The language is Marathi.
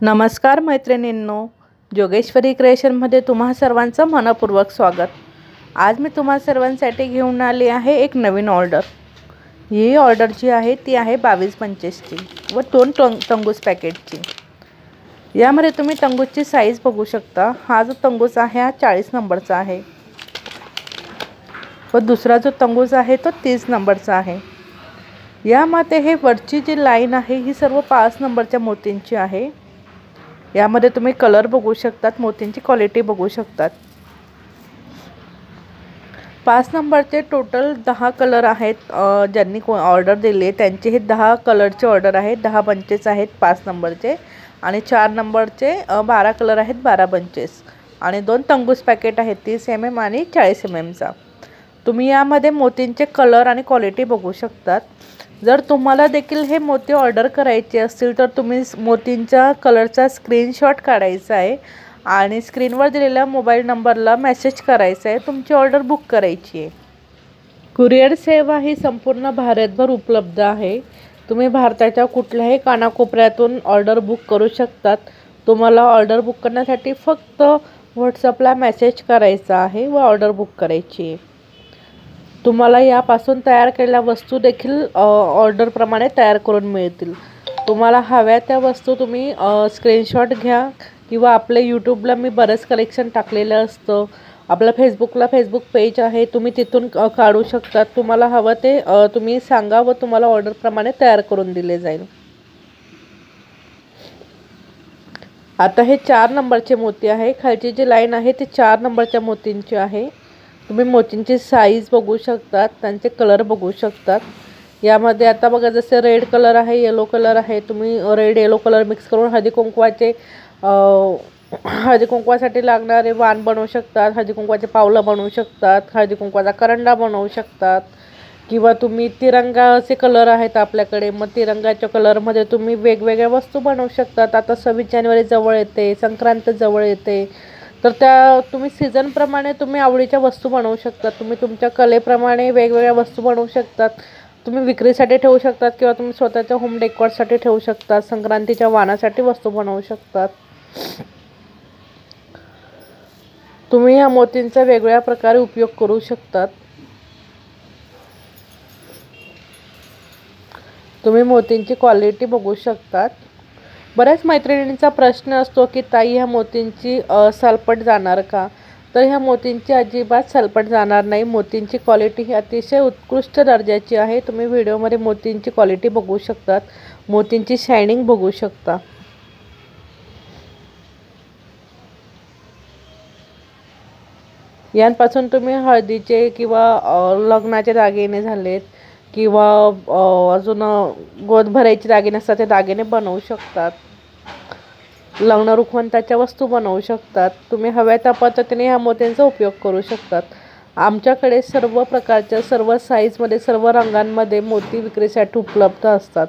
नमस्कार मैत्रिणींनो, जोगेश्वरी क्रिएशनमध्ये तुम्हा सर्वांचं मनपूर्वक स्वागत। आज मी तुम्हा सर्वांसाठी घेऊन आली आहे एक नवीन ऑर्डर। ही ऑर्डर जी आहे ती आहे 22-25 ची व 2 तंगूस पॅकेटची। यामध्ये तुम्ही तंगूसची साईज बघू शकता। हा जो तंगूस आहे हा 40 नंबरचा आहे व दुसरा जो तंगूस आहे तो 30 नंबरचा आहे। यामध्ये हे वरची जी लाईन आहे ही सर्व 5 नंबरच्या मोतींची आहे। यामध्ये तुम्ही कलर बघू शकतात, मोतींची क्वालिटी बघू शकतात। 5 नंबरचे टोटल 10 कलर आहेत। ज्यांनी ऑर्डर दिली त्यांची हे 10 कलरची ऑर्डर आहे। 10 बंचेस आहेत 5 नंबरचे आणि 4 नंबरचे 12 कलर आहेत 12 बंचेस आणि 2 तंगूस पॅकेट आहेत 30 mm आणि 40 mm चा। तुम्ही यामध्ये मोतींचे कलर आणि क्वालिटी बघू शकतात। जर तुम्हाला देखील हे मोती ऑर्डर करायचे असतील तर तुम्ही मोतींच्या कलरचा स्क्रीनशॉट काढायचा आहे आणि स्क्रीनवर दिलेल्या मोबाईल नंबरला मेसेज करायचा आहे, तुमची ऑर्डर बुक करायची आहे। कुरिअर सेवा ही संपूर्ण भारतभर उपलब्ध आहे। तुम्ही भारताच्या कुठल्याही कानाकोपऱ्यातून ऑर्डर बुक करू शकतात। तुम्हाला ऑर्डर बुक करण्यासाठी फक्त व्हॉट्सअपला मेसेज करायचा आहे व ऑर्डर बुक करायची आहे। तुम्हाला यापासून तयार केलेल्या वस्तू देखील ऑर्डर प्रमाणे तयार करून मिळतील। तुम्हाला हव्या त्या वस्तू तुम्ही स्क्रीनशॉट घ्या किंवा आपले यूट्यूबला मी बरेच कलेक्शन टाकलेलं असतं। आपलं फेसबुक पेज आहे, तुम्ही तिथून काढू शकता। तुम्हाला हवं ते तुम्ही सांगा व तुम्हाला ऑर्डर प्रमाणे तयार करून दिले जाईल। आता हे 4 नंबरचे मोती आहे। खालची जी लाईन आहे ती 4 नंबरच्या मोतींची आहे। तुम्ही मोतींची साईज बघू शकतात, त्यांचे कलर बघू शकतात। यामध्ये आता बघा जसे रेड कलर आहे, येलो कलर आहे, तुम्ही रेड येलो कलर मिक्स करून हळदी कुंकवासाठी लागणारे वाण बनवू शकतात, हळदी कुंकवाचे पावलं बनवू शकतात, हळदी कुंकवाचा करंडा बनवू शकतात किंवा तुम्ही तिरंगाचे कलर आहेत आपल्याकडे, मग तिरंगाच्या कलरमध्ये तुम्ही वेगवेगळ्या वस्तू बनवू शकतात। आता 26 जानेवारी जवळ येते, संक्रांत जवळ येते, तर त्या तुम्ही सीझनप्रमाणे तुम्ही आवडीच्या वस्तू बनवू शकतात। तुम्ही तुमच्या कलेप्रमाणे वेगवेगळ्या वस्तू बनवू शकतात। तुम्ही विक्रीसाठी ठेवू शकतात किंवा तुम्ही स्वतःच्या होम डेकोरसाठी ठेवू शकतात। संक्रांतीच्या वाणासाठी वस्तू बनवू शकतात। तुम्ही या मोतींचा वेगवेगळ्या प्रकारे उपयोग करू शकतात। तुम्ही मोतींची क्वालिटी बघू शकतात। बऱ्याच मैत्रिणींचा प्रश्न असतो की ताई ह्या मोतींची सलपट जाणार का? तर ह्या मोतींची अजिबात सलपट जाणार नाही। मोतींची क्वालिटी ही अतिशय उत्कृष्ट दर्जाची आहे। तुम्ही व्हिडिओमध्ये मोतींची क्वालिटी बघू शकतात, मोतींची शायनिंग बघू शकता। यांपासून तुम्ही हळदीचे किंवा लग्नाचे दागिने झालेत किंवा अजून गोद भरायचे दागिने असतात ते दागिने बनवू शकतात। लग्न रुखवताच्या वस्तू बनवू शकतात। तुम्ही हव्या त्या पद्धतीने ह्या मोत्यांचा उपयोग करू शकतात। आमच्याकडे सर्व प्रकारच्या सर्व साईजमध्ये सर्व रंगांमध्ये मोती विक्रीसाठी उपलब्ध असतात।